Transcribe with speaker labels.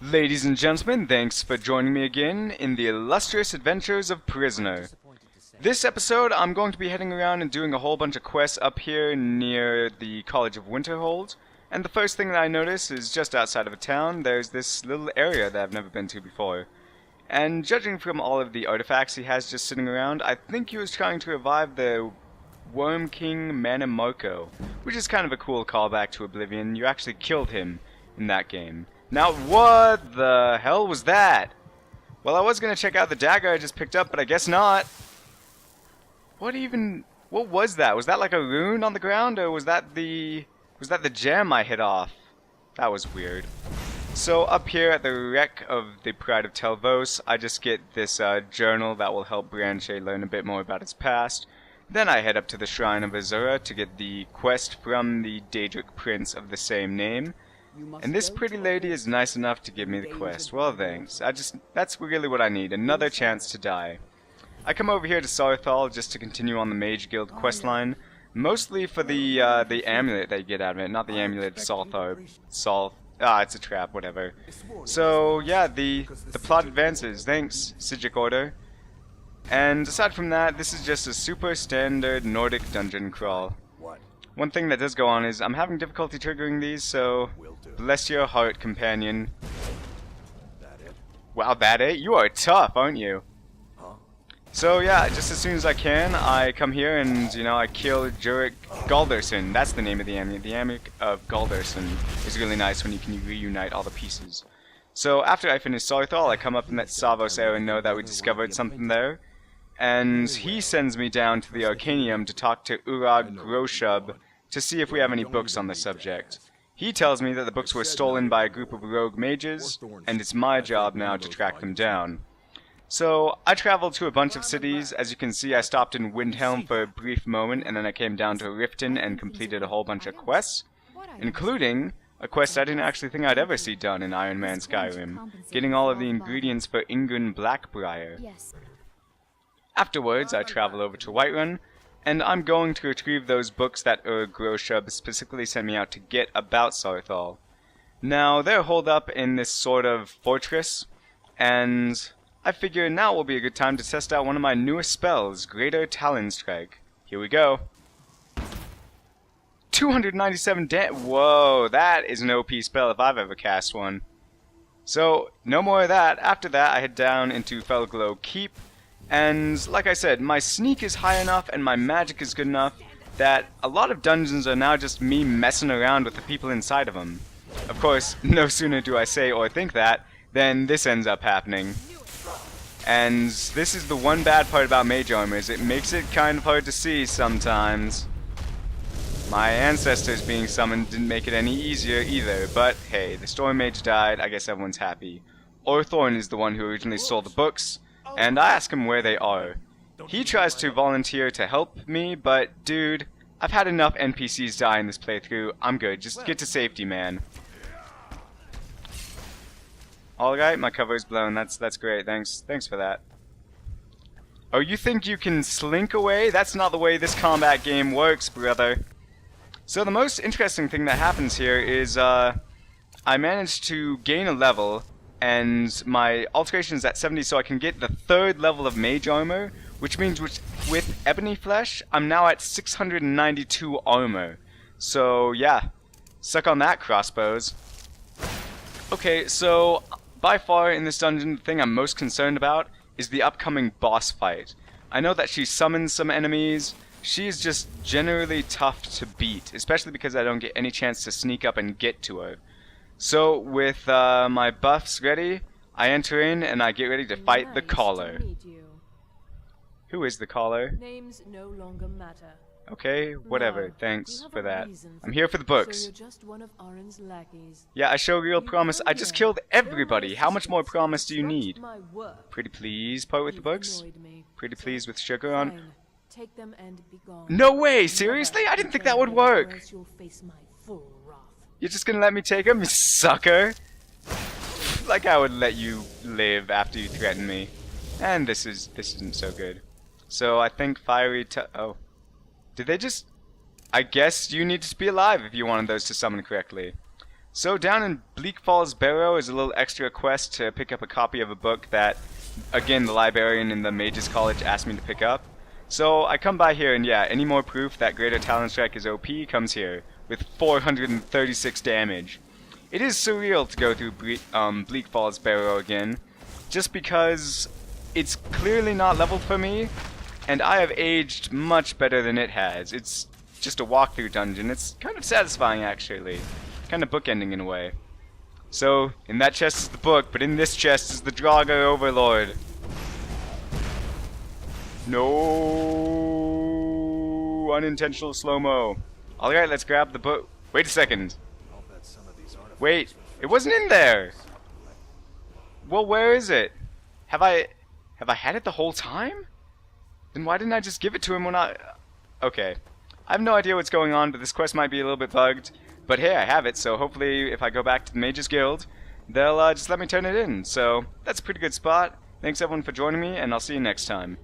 Speaker 1: Ladies and gentlemen, thanks for joining me again in the illustrious adventures of Prisoner. This episode, I'm going to be heading around and doing a whole bunch of quests up here near the College of Winterhold. And the first thing that I notice is just outside of a town, there's this little area that I've never been to before. And judging from all of the artifacts he has just sitting around, I think he was trying to revive the Worm King Manamoko, which is kind of a cool callback to Oblivion. You actually killed him in that game. Now, what the hell was that? Well, I was going to check out the dagger I just picked up, but I guess not. What was that? Was that like a rune on the ground, or was that the gem I hit off? That was weird. So up here at the wreck of the Pride of Telvos, I just get this journal that will help Branche learn a bit more about his past. Then I head up to the Shrine of Azura to get the quest from the Daedric Prince of the same name. And this pretty lady is nice enough to give me the quest. Well, thanks. That's really what I need, another chance to die. I come over here to Saarthal just to continue on the Mage Guild questline, mostly for the amulet that you get out of it, not the amulet it's a trap, whatever. So, yeah, the plot advances. Thanks, Sijic Order. And aside from that, this is just a super standard Nordic dungeon crawl. One thing that does go on is I'm having difficulty triggering these, so bless your heart, companion. Wow, that it? You are tough, aren't you? So yeah, just as soon as I can, I come here and, I kill Jurek Galderson. That's the name of the amulet. The amulet of Galderson is really nice when you can reunite all the pieces. So after I finish Saarthal, I come up and let Savos Aaron know that we discovered something there. And he sends me down to the Arcanium to talk to Urag Groshub to see if we have any books on the subject. He tells me that the books were stolen by a group of rogue mages, and it's my job now to track them down. So, I traveled to a bunch of cities. As you can see, I stopped in Windhelm for a brief moment, and then I came down to Riften and completed a whole bunch of quests, including a quest I didn't actually think I'd ever see done in Ironman Skyrim, getting all of the ingredients for Ingun Blackbriar. Afterwards, I travel over to Whiterun, and I'm going to retrieve those books that Groshub specifically sent me out to get about Saarthal. Now, they're holed up in this sort of fortress, and I figure now will be a good time to test out one of my newest spells, Greater Talon Strike. Here we go. 297 whoa, that is an OP spell if I've ever cast one. So, no more of that. After that, I head down into Felglow Keep, and like I said, my sneak is high enough and my magic is good enough that a lot of dungeons are now just me messing around with the people inside of them. Of course, no sooner do I say or think that, than this ends up happening. And this is the one bad part about mage armor, is it makes it kind of hard to see sometimes. My ancestors being summoned didn't make it any easier either, but hey, the Storm Mage died, I guess everyone's happy. Orthorn is the one who originally stole the books, and I ask him where they are. He tries to volunteer to help me, but dude, I've had enough NPCs die in this playthrough. I'm good, just get to safety, man. Alright, my cover is blown. That's great. Thanks for that. Oh, you think you can slink away? That's not the way this combat game works, brother. So the most interesting thing that happens here is I managed to gain a level, and my alteration is at 70, so I can get the 3rd level of mage armor, which means with ebony flesh, I'm now at 692 armor. So yeah, suck on that, crossbows. Okay, so by far in this dungeon, the thing I'm most concerned about is the upcoming boss fight. I know that she summons some enemies. She is just generally tough to beat, especially because I don't get any chance to sneak up and get to her. So with my buffs ready, I enter in and I get ready to fight the Caller. Who is the Caller?
Speaker 2: Names no longer matter.
Speaker 1: Okay, whatever. Thanks for that. I'm here for the books.
Speaker 2: So you're just one of Arin's lackeys.
Speaker 1: Yeah, I show real promise. I just killed everybody. How much more promise do you need? Pretty please, part with the books? Pretty please with sugar on?
Speaker 2: Take them and be gone.
Speaker 1: No way! Seriously? I didn't think that would work. You're just gonna let me take them, you sucker? Like I would let you live after you threaten me. And this isn't so good. So I think fiery oh. Did they just I guess you need to be alive if you wanted those to summon correctly. So down in Bleak Falls Barrow is a little extra quest to pick up a copy of a book that, again, the librarian in the Mages College asked me to pick up. So I come by here and yeah, any more proof that Greater Talon Strike is OP comes here, with 436 damage. It is surreal to go through Bleak Falls Barrow again, just because it's clearly not leveled for me, and I have aged much better than it has. It's just a walkthrough dungeon. It's kind of satisfying actually. Kind of bookending in a way. So, in that chest is the book, but in this chest is the Draugr Overlord. No unintentional slow-mo. Alright, let's grab the book. Wait a second. Wait, it wasn't in there! Well, where is it? Have I had it the whole time? Then why didn't I just give it to him when I... Okay. I have no idea what's going on, but this quest might be a little bit bugged. But hey, I have it, so hopefully if I go back to the Mages Guild, they'll just let me turn it in. So, that's a pretty good spot. Thanks everyone for joining me, and I'll see you next time.